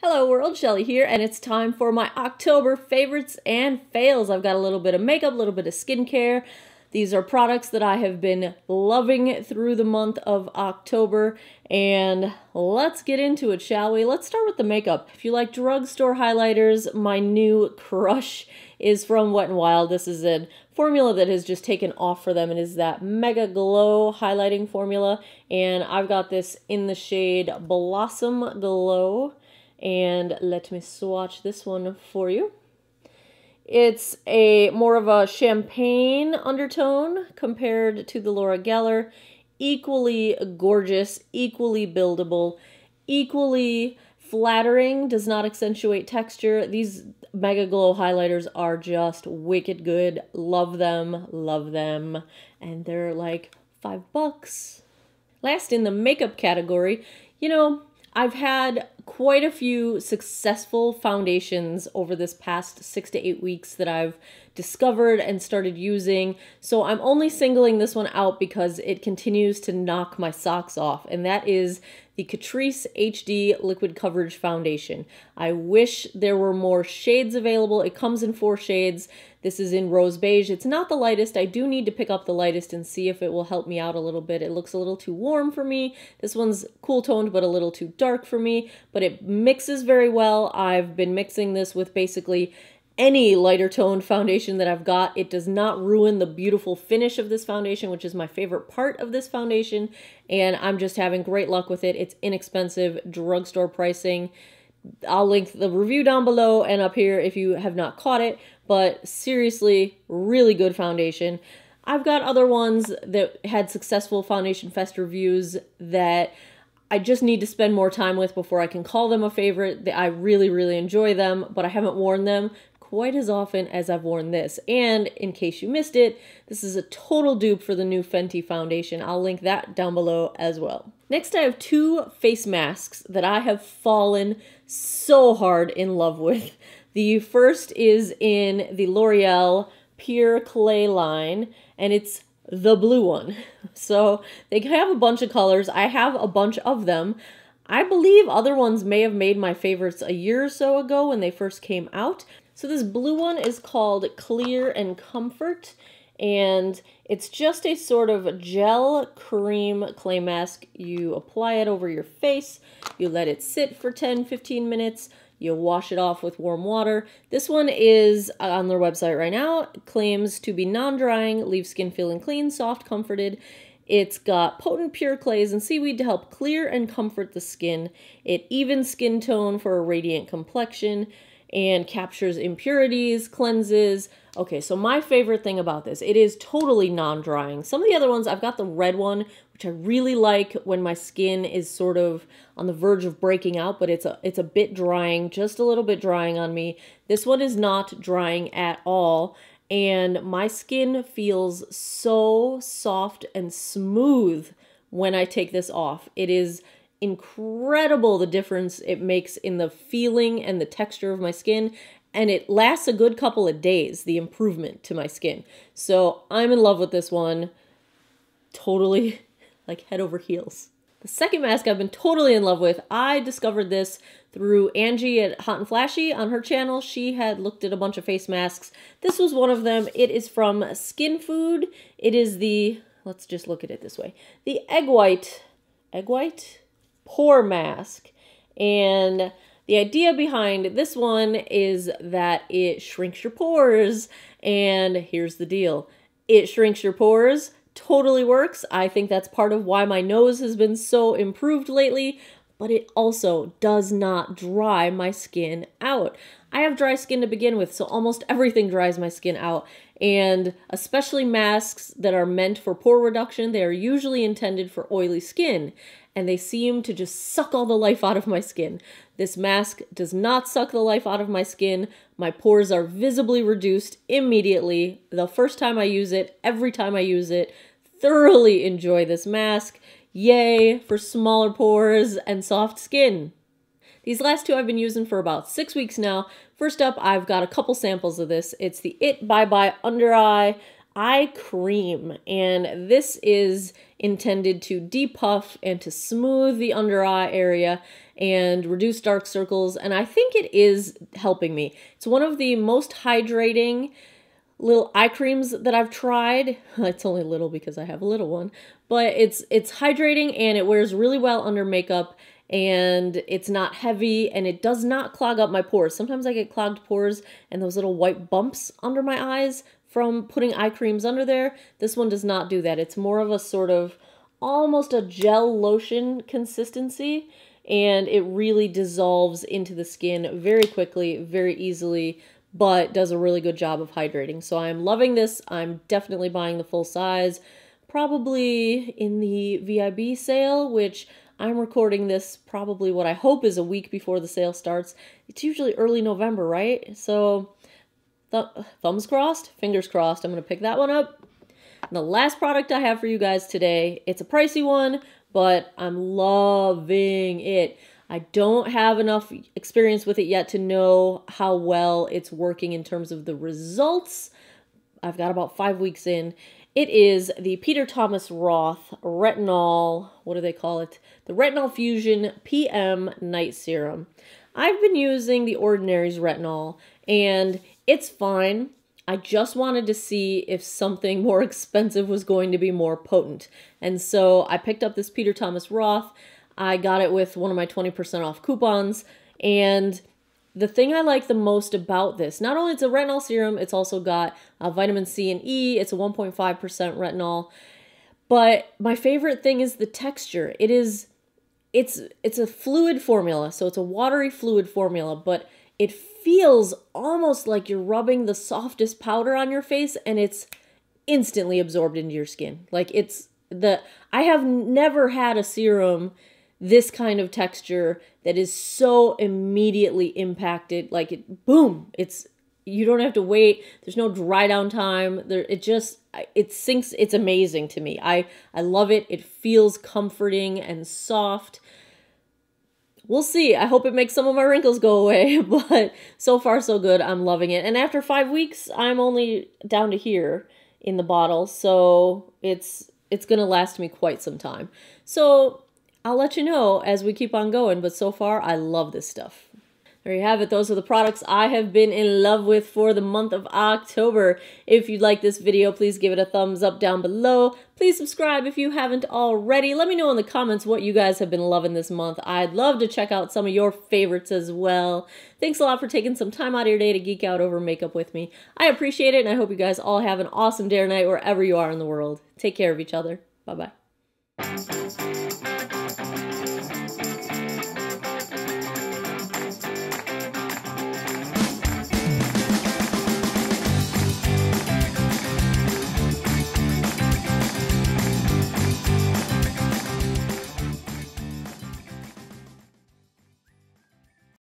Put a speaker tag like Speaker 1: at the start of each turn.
Speaker 1: Hello world, Shelly here, and it's time for my October favorites and fails. I've got a little bit of makeup, a little bit of skincare. These are products that I have been loving through the month of October, and let's get into it, shall we? Let's start with the makeup. If you like drugstore highlighters, my new crush is from Wet n Wild. This is a formula that has just taken off for them. It is that Mega Glow highlighting formula, and I've got this in the shade Blossom Glow. And let me swatch this one for you. It's a more of a champagne undertone compared to the Laura Geller. Equally gorgeous, equally buildable, equally flattering, does not accentuate texture. These Mega Glow highlighters are just wicked good. Love them, and they're like $5. Last in the makeup category, I've had quite a few successful foundations over this past 6 to 8 weeks that I've discovered and started using. So I'm only singling this one out because it continues to knock my socks off, and that is the Catrice HD Liquid Coverage Foundation. I wish there were more shades available. It comes in 4 shades. This is in Rose Beige. It's not the lightest. I do need to pick up the lightest and see if it will help me out a little bit. It looks a little too warm for me. This one's cool toned, but a little too dark for me, but it mixes very well. I've been mixing this with basically any lighter toned foundation that I've got. It does not ruin the beautiful finish of this foundation, which is my favorite part of this foundation, and I'm just having great luck with it. It's inexpensive, drugstore pricing. I'll link the review down below and up here if you have not caught it, but seriously, really good foundation. I've got other ones that had successful Foundation Fest reviews that I just need to spend more time with before I can call them a favorite. I really, really enjoy them, but I haven't worn them quite as often as I've worn this. And in case you missed it, this is a total dupe for the new Fenty foundation. I'll link that down below as well. Next, I have 2 face masks that I have fallen so hard in love with. The first is in the L'Oreal Pure Clay line, and it's the blue one. So they have a bunch of colors. I have a bunch of them. I believe other ones may have made my favorites a year or so ago when they first came out. So this blue one is called Clear and Comfort, and it's just a sort of gel cream clay mask. You apply it over your face, you let it sit for 10-15 minutes, you wash it off with warm water. This one is on their website right now. It claims to be non-drying, leave skin feeling clean, soft, comforted. It's got potent pure clays and seaweed to help clear and comfort the skin. It evens skin tone for a radiant complexion and captures impurities, cleanses. Okay, so my favorite thing about this, it is totally non-drying. Some of the other ones, I've got the red one, which I really like when my skin is sort of on the verge of breaking out, but it's a bit drying, just a little bit drying on me. This one is not drying at all, and my skin feels so soft and smooth when I take this off. It is incredible the difference it makes in the feeling and the texture of my skin, and it lasts a good couple of days, the improvement to my skin. So I'm in love with this one, totally like head over heels. The second mask I've been totally in love with, I discovered this through Angie at Hot and Flashy on her channel. She had looked at a bunch of face masks. This was one of them. It is from Skin Food. It is the, let's just look at it this way, the egg white pore mask. And the idea behind this one is that it shrinks your pores. And here's the deal. It shrinks your pores, totally works. I think that's part of why my nose has been so improved lately, but it also does not dry my skin out. I have dry skin to begin with, so almost everything dries my skin out. And especially masks that are meant for pore reduction, they are usually intended for oily skin, and they seem to just suck all the life out of my skin. This mask does not suck the life out of my skin. My pores are visibly reduced immediately. The first time I use it, every time I use it, thoroughly enjoy this mask. Yay for smaller pores and soft skin. These last 2 I've been using for about 6 weeks now. First up, I've got a couple samples of this. It's the It Bye Bye Under Eye. eye cream, and this is intended to depuff and to smooth the under eye area and reduce dark circles, and I think it is helping me. It's one of the most hydrating little eye creams that I've tried. It's only little because I have a little one, but it's hydrating and it wears really well under makeup, and it's not heavy and it does not clog up my pores. Sometimes I get clogged pores and those little white bumps under my eyes from putting eye creams under there. This one does not do that. It's more of a sort of almost a gel lotion consistency, and it really dissolves into the skin very quickly, very easily, but does a really good job of hydrating. So I'm loving this. I'm definitely buying the full size, probably in the VIB sale, which I'm recording this probably what I hope is a week before the sale starts. It's usually early November, right? So thumbs crossed, fingers crossed, I'm going to pick that one up. And the last product I have for you guys today, it's a pricey one, but I'm loving it. I don't have enough experience with it yet to know how well it's working in terms of the results. I've got about 5 weeks in. It is the Peter Thomas Roth Retinol, what do they call it? The Retinol Fusion PM Night Serum. I've been using the Ordinary's Retinol, and it's fine. I just wanted to see if something more expensive was going to be more potent. And so I picked up this Peter Thomas Roth. I got it with one of my 20% off coupons. And the thing I like the most about this, not only it's a retinol serum, it's also got vitamin C and E. It's a 1.5% retinol. But my favorite thing is the texture. It's a fluid formula, so it's a watery fluid formula, but it feels almost like you're rubbing the softest powder on your face, and it's instantly absorbed into your skin. Like I have never had a serum this kind of texture that is so immediately impacted. Like boom, you don't have to wait. There's no dry down time. It sinks. It's amazing to me. I love it. It feels comforting and soft. We'll see. I hope it makes some of my wrinkles go away, but so far so good. I'm loving it. And after 5 weeks, I'm only down to here in the bottle, so it's going to last me quite some time. So I'll let you know as we keep on going, but so far I love this stuff. There you have it. Those are the products I have been in love with for the month of October. If you like this video, please give it a thumbs up down below. Please subscribe if you haven't already. Let me know in the comments what you guys have been loving this month. I'd love to check out some of your favorites as well. Thanks a lot for taking some time out of your day to geek out over makeup with me. I appreciate it, and I hope you guys all have an awesome day or night wherever you are in the world. Take care of each other. Bye-bye.